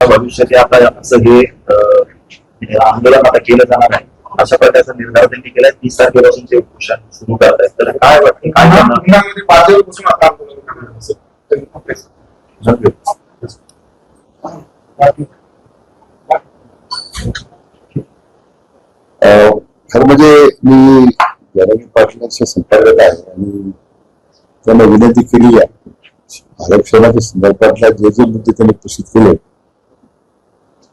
भविष्यात आता असं हे आंदोलन आता केलं जाणार आहे अशा प्रकारचा निर्धार त्यांनी केलाय. 30 तारखेपासून ते उपोषण सुरू करत आहेत. तर काय वाटतं काय खरं म्हणजे मी जरांगे पाटलांच्या संपर्कात आहे आणि त्यांना विनंती केली आहे आरक्षणाच्या संदर्भातल्या जे जे मुद्दे त्यांनी उपस्थित केले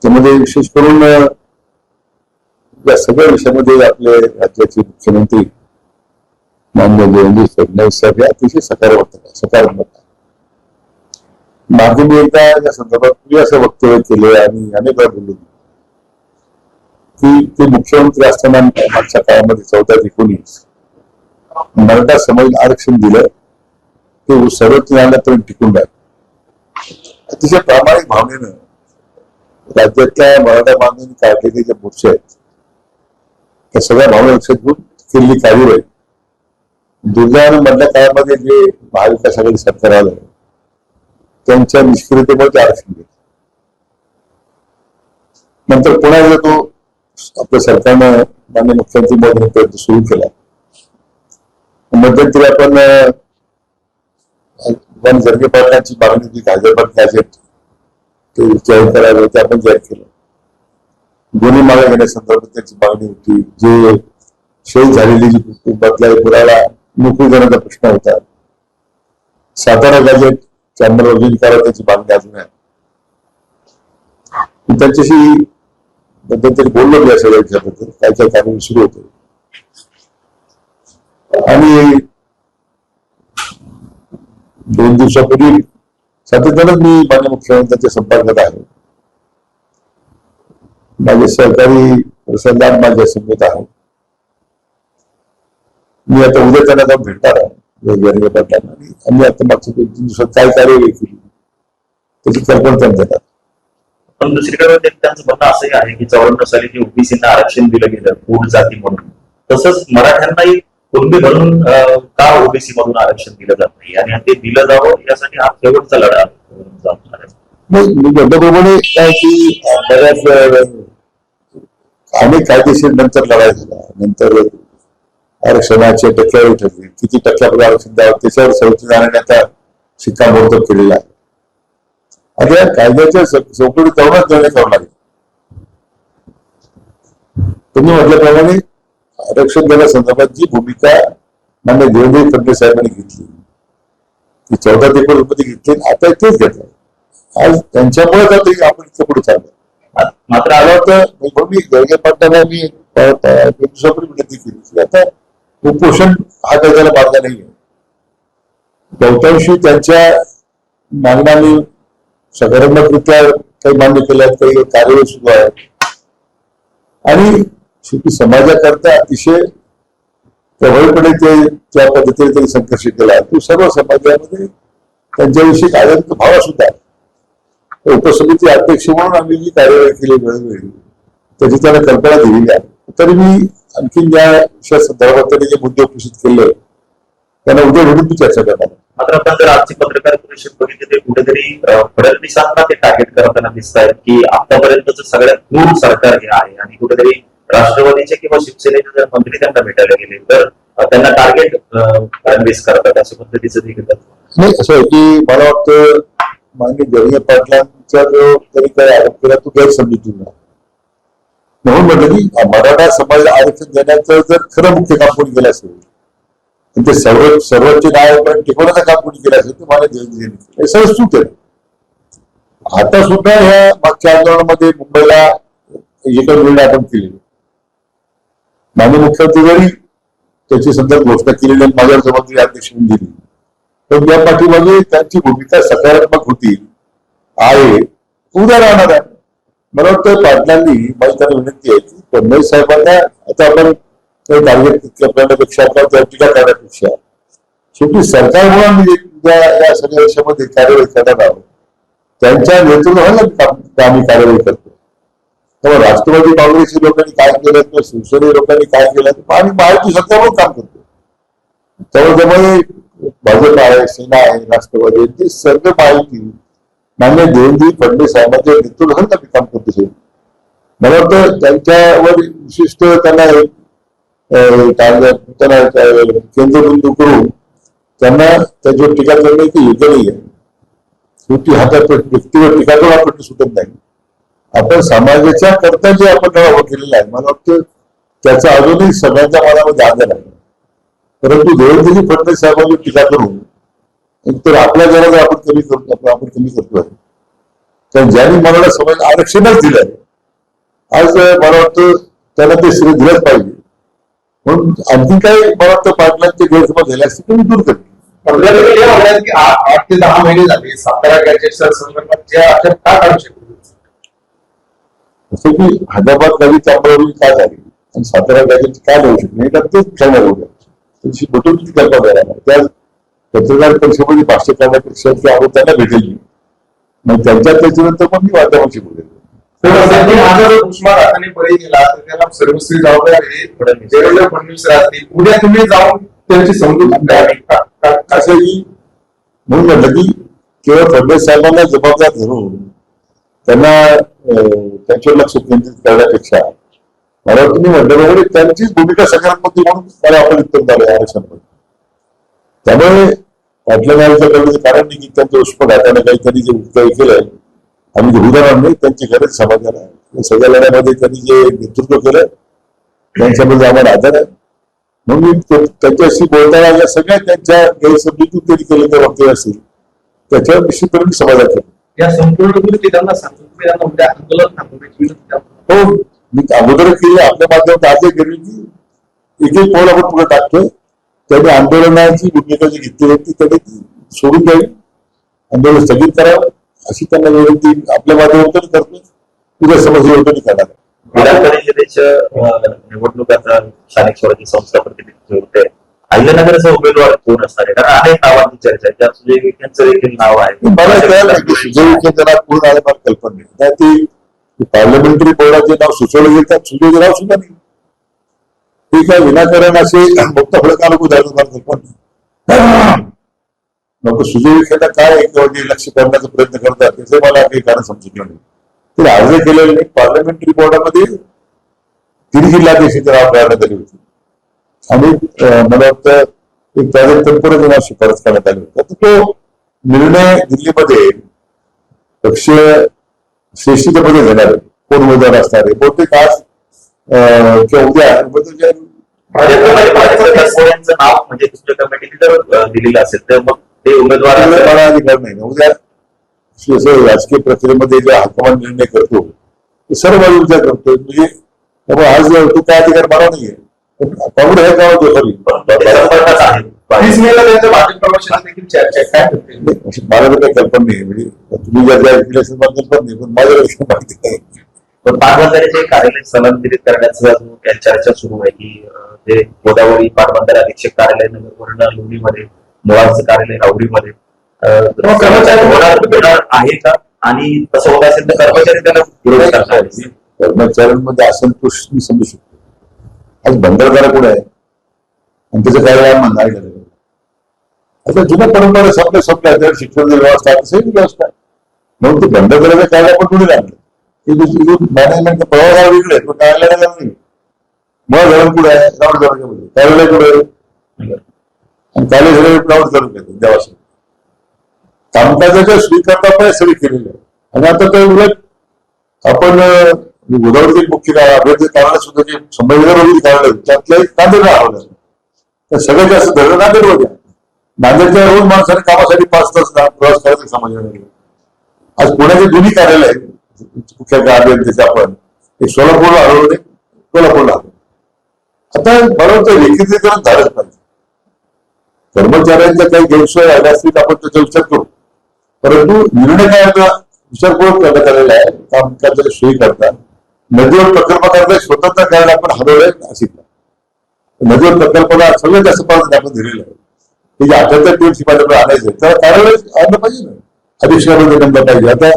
त्यामध्ये विशेष करून या सगळ्या विषयामध्ये आपले राज्याचे मुख्यमंत्री माननीय देवेंद्र फडणवीस साहेब हे अतिशय सकारात्मक माध्यमी एकदा या संदर्भात मी असं वक्तव्य केले आणि अनेक वेळा बोललो की ते मुख्यमंत्री असताना मागच्या काळामध्ये 14 ते 19 मराठा समाजाला आरक्षण दिलं ते सर्वोच्च न्यायालयापर्यंत टिकून राहिलं. अतिशय प्रामाणिक भावनेनं राज्यातल्या मराठा बांधवांनी काढलेले जे मोर्चे आहेत त्या सगळ्या भावना लक्षात घेऊन केलेली कार्यवाही दुर्दैवानं मधल्या काळामध्ये जे महाविकास आघाडी सरकार आलं त्यांच्या निष्क्रियतेमुळे ते आरक्षण घेतलं. नंतर पुन्हा एकदा तो आपल्या सरकारनं माननीय मुख्यमंत्री मोदींपर्यंत सुरू केला. मध्यंतरी आपण जरांगे पाटलांची मागणी होती हैदराबाद गॅझेट ते जाहीर करावे ते आपण जाहीर केलं. गुन्हे मागे घेण्यासंदर्भात त्याची मागणी होती. जे शहीद झालेली जी कुटुंबातल्या पुराला नोकरी देण्याचा प्रश्न होता. सातारा गॅझेट अंमलबजावणी करावी त्याची मागणी अजून आहे. त्यांच्याशी मध्यंतरी बोललो मी या सगळ्या विषयाबद्दल काय काय कारवाई सुरू होते आणि 2 दिवसापूर्वी सातत्यानं मी माननीय मुख्यमंत्र्यांच्या संपर्कात आहे. माझे सहकारी प्रसादलाल माझ्या समोर आहे. मी आता उद्या त्यांना जाऊन भेटणार आहे जरांगे पाटलांना आणि आम्ही आता मागच्या 2-3 दिवसात काय कार्यवाही केली त्याची कल्पना त्यांना देतात. पण दुसरीकडे त्यांचं म्हणणं असंही आहे की 54 साली जे ओबीसीना आरक्षण दिलं गेलं पोट जाती म्हणून तसंच मराठ्यांनाही कुणबी म्हणून का ओबीसी मधून आरक्षण दिलं जात नाही आणि ते दिलं जावं यासाठी हा शेवटचा लढा जाणार आहे. मी म्हटल्याप्रमाणे काय की बऱ्याच अनेक कायदेशीर नंतर लढाई झाला. नंतर आरक्षणाचे टक्केवारी ठरली किती टक्क्यापर्यंत आरक्षण द्यावं त्याच्यावर सर्वोच्च न्यायालयाने आता शिक्कामोर्तब केलेला आहे. आता या कायद्याच्या चौकटी तेवढाच निर्णय करावा लागेल. तुम्ही म्हटल्याप्रमाणे आरक्षण देण्यासंदर्भात जी भूमिका माननीय देवेंद्र फडणवीस साहेबांनी घेतली ती 14 ते 19 मध्ये घेतली आता तेच घेतलं. आज त्यांच्यामुळेच आता आपण इतकं पुढे चाललं. मात्र आलं होतं मी जरांगे पाटलांना मी 2 दिवसापूर्वी विनंती केली की आता उपोषण हा त्याला मार्ग नाहीये. बहुतांशी त्यांच्या मागण्यांनी सकारात्मकरित्या काही मान्य केल्या काही कार्यवाही सुरू आहे आणि शेवटी समाजाकरता अतिशय प्रभावीपणे ते त्या पद्धतीने त्यांनी संघर्ष केला. तो सर्व समाजामध्ये त्यांच्याविषयी आदराचा भाव सुद्धा आहे. उपसमिती अध्यक्ष म्हणून आम्ही जी कार्यवाही केली वेळोवेळी त्याची त्यांना कल्पना दिलेली आहे. तरी मी आणखी या विषया संदर्भात त्यांनी जे मुद्दे उपस्थित केले त्यांना उद्या भेटून मी चर्चा करणार. मात्र आपण जर आजची पत्रकार परिषद बघितली ते कुठेतरी फडणवीसांना ते टार्गेट करताना दिसत आहेत की आतापर्यंतच सगळ्यात क्रूर सरकार हे आहे आणि कुठेतरी राष्ट्रवादीचे किंवा शिवसेनेचे जर मंत्री त्यांना भेटायला गेले तर त्यांना टार्गेट फडणवीस करतात अशा पद्धतीचं देखील नाही. असं आहे की मला वाटतं माननीय जरांगे पाटलांचा जो तरी काही आरोप केला तो गैरसमजून म्हणून म्हटलं की मराठा समाजाला आरक्षण देण्याचं जर खरं मुख्य काम कोणी केलं असेल ते सर्वोच्च न्यायालयापर्यंत टिकवण्याचं काम कोणी केलं असेल तर मला देवेंद्र हे सगळं चूक आहे. आता सुद्धा ह्या मागच्या आंदोलनामध्ये मुंबईला एकच वेळ आपण केली माननीय मुख्यमंत्री जरी त्याची संदर्भ घोषणा केलेली माझ्यावर जबाबदारी अध्यक्ष म्हणून दिली पण या पाठीमागे त्यांची भूमिका सकारात्मक होती आहे उद्या राहणार आहे. मला वाटतं पाटलांनी माझी त्यांना विनंती आहे की फडणवीस साहेबांना आता आपण काही टार्गेट करण्यापेक्षा आपल्याला टीका करण्यापेक्षा शेवटी सरकार म्हणून या सगळ्या देशामध्ये कार्यवाही करणार आहोत त्यांच्या नेतृत्वाला आम्ही कार्यवाही करतो. तेव्हा राष्ट्रवादी काँग्रेसच्या लोकांनी काय केलं किंवा शिवसेने लोकांनी काय केलं आम्ही महायुती सरकारवर काम करतो. त्यामुळे भाजप आहे सेना आहे राष्ट्रवादी ते सर्व महायुती मान्य देवेंद्र फडणवीस साहेबांच्या नेतृत्वाखाली आम्ही काम करतो साहेब. मला वाटतं त्यांच्यावर विशिष्ट त्यांना केंद्रबिंदू करून त्यांना त्याच्यावर टीका करणे ते योग्य नाही आहे. शेवटी हातात व्यक्तीवर टीका करून आपण सुटत नाही. आपण समाजाच्या करता जे आपण उभं केलेलं आहे, मला वाटतं त्याचा अजूनही सगळ्यांच्या मनामध्ये आदर आहे. परंतु देवेंद्र फडणवीस साहेबांची टीका करून एकतर आपल्या घरात आपण कमी करतोय. कारण ज्यांनी मराठा समाज आरक्षणच दिलंय, आज मला वाटतं त्याला ते श्रेय दिलंच पाहिजे. म्हणून आणखी काही मला वाटतं पाटलांचे गैरसमज झाले असते तुम्ही दूर करते. की 8 ते 10 महिने झाले सातारा गॅजेट्सच्या संदर्भात जे अटक का काढू शकतो? जसं की हैदराबाद गाडी त्यामुळे का झाली आणि सातारा गॅजेट का देऊ शकत नाही, तर तेच खेळणार होतं. त्याची बटून कल्पना द्यायला त्या पत्रकार परिषदेमध्ये भाष्य करण्यापेक्षा ते आपण त्यांना भेटेल. मग त्याच्यानंतर पण मी वातावरणाशी बोलेल. माझा जर उस्मान हाताने बळी गेला तर त्याला सर्वस्वी जबाबदारी देवेंद्र फडणवीस राहतील. उद्या तुम्ही जाऊन त्यांची समजूत असंही म्हणून म्हटलं की केवळ फडणवीस साहेबांना जबाबदार धरून त्यांना त्यांच्यावर लक्ष केंद्रित करण्यापेक्षा मला तुम्ही म्हटल्याप्रमाणे त्यांचीच भूमिका सकारात्मक म्हणून मला आपण उत्तर झालं आरक्षणामध्ये. त्यामुळे पाटल्या नावाच्या करण्याचं कारण नाही की त्यांच्या उष्मत हाताने काहीतरी जे उत्तर केलंय आम्ही उदाहरण नाही, त्यांची गरज समाजाला सगळ्या लढ्यामध्ये त्यांनी जे नेतृत्व केलं त्यांच्यामध्ये आम्हाला आधार आहे. म्हणून मी त्यांच्याशी बोलताना या सगळ्या त्यांच्या गैरसमजुतीतून त्यांनी केलेल्या वक्तव्य असतील त्याच्यावर निश्चितपणे मी समाधान करतो. या संपूर्ण गोष्टी त्यांना सांगतो तुम्ही त्यांना उद्या आंदोलन थांबवण्याची हो, मी अगोदर केली आपल्या माध्यमात आजही केली की एक पाऊल आपण पुढे टाकतोय. त्यांनी आंदोलनाची भूमिका जी घेतली होती त्यांनी सोडून द्यावी, आंदोलन स्थगित करावं अशी त्यांना विनंती आपल्या माध्यमातून करतो. उद्या समज योजना करणार. विधान परिषदेच्या निवडणुकाचा स्थानिक स्वराज्य संस्था प्रतिनिधित्व होते. अहिल्यानगरचा उमेदवार कोण असणार आहे? कारण अनेक नावांची चर्चा आहे, त्यात सुजय विखेंचं देखील नाव आहे. मला सुजय विखे त्याला कोण आले मला कल्पना नाही. ती पार्लमेंटरी बोर्डाचे नाव सुचवलं गेलं त्यात सुजयचं नाव सुद्धा नाही. ते काय विनाकारण असे मुक्त फळका नको झालं मला कल्पना नाही. मग सुजय विखेला काय लक्ष करण्याचा प्रयत्न करतात त्याचे मला काही कारण समजलं नाही. ते अर्ज केलेले नाही. पार्लमेंटरी बोर्डामध्ये 3 जिल्हाध्यक्षाचे नाव करण्यात आली होती आणि मला वाटतं एक प्रायव्हेट टेम्पोररी नाव शिफारस करण्यात आली होती. तो निर्णय दिल्लीमध्ये पक्षीय श्रेष्ठीतेमध्ये घेणार आहे. कोण उमेदवार असणार आहे बहुतेक आज किंवा उद्या भाजपचं नाव म्हणजे तुमच्या कमिटीने जर दिलेलं असेल तर मग ते उमेदवार मला अधिकार नाही. उद्या राजकीय प्रक्रियेमध्ये जे हायकमांड निर्णय करतो ते सर्व बाजू विचार करतोय. म्हणजे आज तो काय अधिकार मला नाहीये. काँग्रेस आहे का सॉरी त्यांच्या भाजप प्रवेशाला देखील चर्चा काय होते मला तर काही कल्पना नाही. म्हणजे तुम्ही ज्या कल्पना नाही पण माझ्या माहिती नाही. पण पाटबंधारेचे कार्यालय स्थलांतरित करण्याचा चर्चा सुरू आहे की जे गोदावरी पाटबंधारे अधीक्षक कार्यालय नगरवर्ण लोणीमध्ये, मुळाचं कार्यालय राहुरीमध्ये होणार आहे का? आणि तसं होत असेल तर कर्मचारी त्याला विरोध करणार. कर्मचाऱ्यांमध्ये असंतोष मी समजू शकतो. आज बंदरदारा कोण आहे आणि त्याचं काय नाही झालं. आता जुन्या परंपरा संपल्या शिक्षणाची व्यवस्था तसंही व्यवस्था म्हणून ते बंदरदाराच्या कायदा पण पुढे लागलं. मॅनेजमेंट प्रवाह वेगळे पण कार्यालयाला नाही. मग धरण कुठे आहे? राऊंड तालुक्यामध्ये कार्यालय कुठे आहे आणि कार्यालय राऊंड तालुक्यात देवास कामकाजाच्या स्वीकारता सगळी केलेली आहे. आणि आता तर उलट आपण गोदावरीतील मुख्य अभ्यर्थी कार्यालय सुद्धा जे संभाजीनगर कार्यालय त्यातलं एक नांदेडला हवं तर सगळ्यात जास्त धरण नांदेड होत्या. नांदेडच्या रोज माणसाने कामासाठी 5 तास प्रवास करायचा संभाजीनगर. आज पुण्याचे दोन्ही कार्यालय मुख्य अभियंत्याचे आपण एक सोलापूरला हलवलं नाही कोल्हापूरला हलवलं. आता बरोबर एकीकरण झालंच पाहिजे. कर्मचाऱ्यांच्या काही गैरसोय आल्या असतील आपण त्याचा विचार करू. परंतु निर्णय काय विचारपूर्वक करण्यात आलेला आहे. कामकाजाची सोयी करता नदीवर प्रकल्प करता स्वतंत्र कार्यालय आपण हलवलंय नाशिकला. नदीवर प्रकल्पाला सगळ्यात जास्त प्राधान्य आपण दिलेलं आहे. ते जे 78 टीएमसी माझ्याकडे आणायचं त्याला कार्यालय आणलं पाहिजे ना. अधीक्षकामध्ये नेमलं पाहिजे. आता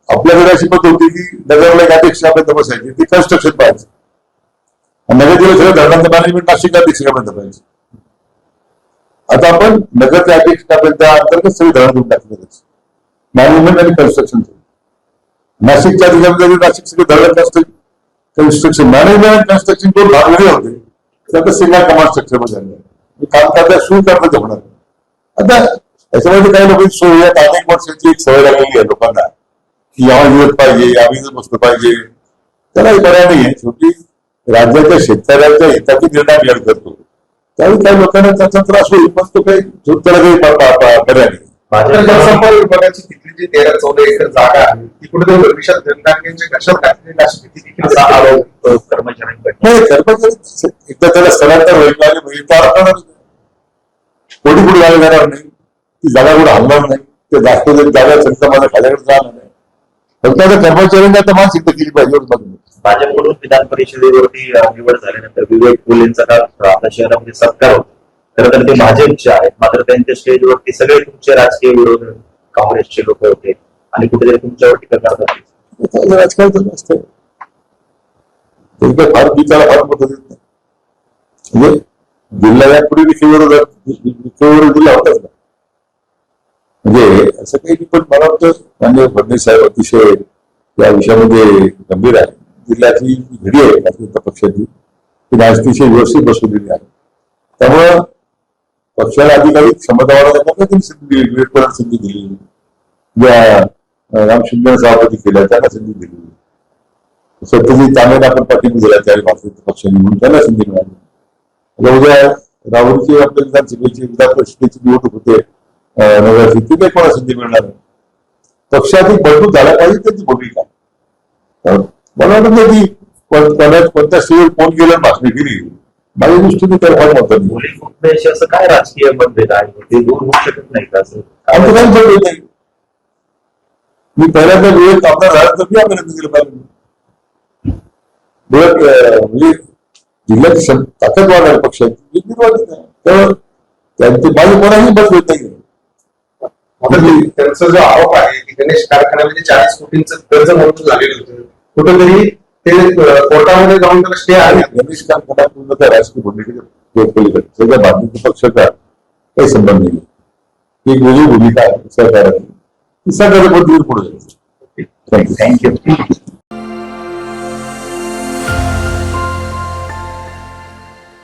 आपल्याकडे अशी पद्धत होती की नगरला एक अधीक्षकापर्यंत बसायची ती कन्स्ट्रक्शन पाहिजे. नगर जिल्हा सगळं धरणांचं मॅनेजमेंट नाशिक अधीक्षकापर्यंत पाहिजे. आता आपण नगरच्या अधीक्षकापर्यंत अंतर्गत सगळी धरण देऊन टाकली. मॅनेजमेंट आणि कन्स्ट्रक्शन. नाशिकच्या ठिकाणी नाशिक सगळे धडक कन्स्ट्रक्शन मॅनेजमेंट आणि कन्स्ट्रक्शन दोन भाग वेगळे होते, ते आता सिंगल कमांड स्ट्रक्चर मध्ये झाले. काम करता सुरू करता होणार. आता याच्यामध्ये काही लोकांची सोय आहे, अनेक वर्षाची एक सवय लागलेली आहे लोकांना की यावर येत पाहिजे, यावेळी बसलं पाहिजे. त्याला पर्याय नाही आहे. शेवटी राज्याच्या शेतकऱ्यांच्या हिताची निर्णय आम्ही करतो, त्यावेळी काही लोकांना त्याचा त्रास होईल, पण तो काही त्याला काही पर्याय नाही. तर जनसंपर्क विभागाची तिथली जी 13-14 एकर जागा आहे ती कुठेतरी भविष्यात जनतांच्या कशात टाकलेली अशी भीती देखील असा आरोप कर्मचाऱ्यांकडे. नाही, कर्मचारी एकदा त्याला स्थलांतर होईल आणि कोणी कुठे जागा जाणार नाही, ती जागा कुठे हलणार नाही, ते जास्त जागा संस्था माझ्या खाल्याकडे जाणार नाही. फक्त आता कर्मचाऱ्यांनी आता मानसिकता केली पाहिजे. भाजपकडून विधान परिषदेवरती निवड झाल्यानंतर विवेक फुलेंचा काल आपल्या शहरामध्ये सत्कार होता. खरं तर ते भाजपचे आहेत, मात्र त्यांच्या स्टेजवरती सगळे तुमचे राजकीय विरोधक काँग्रेसचे लोक होते आणि कुठेतरी तुमच्यावर टीका करतात. राजकारण तर नसतं, फार विचार फार मत देत नाही. म्हणजे जिल्हा यापूर्वी विखेविरोध जिल्हा होताच ना. म्हणजे असं काही नाही, पण मला वाटतं म्हणजे फडणवीस साहेब अतिशय या विषयामध्ये गंभीर आहे. जिल्ह्यातली घडी आहे भारतीय पक्षाची ती अतिशय व्यवस्थित बसवलेली आहे. त्यामुळं पक्षाला अधिकाधिक क्षमता वाढवण्याकरता त्यांनी संधी दिली. ज्या राम शिंदे सभापती केल्या त्यांना संधी दिली. सत्यजित तांबेंना आपण पाठिंबा दिला त्यावेळी भारतीय पक्षाने, म्हणून त्यांना संधी मिळाली. आता उद्या राहुलची आपल्या विधानसभेची विधान परिषदेची निवडणूक होते नगराची, ती काही कोणा संधी मिळणार नाही. पक्षातील मजबूत झाला पाहिजे त्यांची भूमिका. मला वाटतं की कोणत्या स्टेजवर कोण गेलं भाषणे केली माझ्या दृष्टीने तर फार महत्वाची. मुली फुटण्याशी असं काय राजकीय मतभेद आहे, ते दूर होऊ शकत नाही का असं? आमचं काही समजत नाही. मी पहिल्यांदा वेळेत आमदार झाला तर मी अभिनंदन केलं पाहिजे. म्हणजे जिल्ह्याची ताकद वाढणार पक्षाची तर त्यांचे माझे कोणाही बस होत नाही. त्यांचा जो आरोप आहे की गणेश कारखान्यामध्ये 40 कोटींचं कर्ज मंजूर झालेलं होतं, कुठेतरी ते कोर्टामध्ये जाऊन त्याला स्टे आहे. गणेश कारखाना पूर्ण त्या राजकीय भूमिकेच्या सगळ्या भारतीय पक्षाचा काही संबंध नाही. एक वेगळी भूमिका आहे सरकारची, ती सरकार पद्धतीने पुढे जायची. थँक्यू.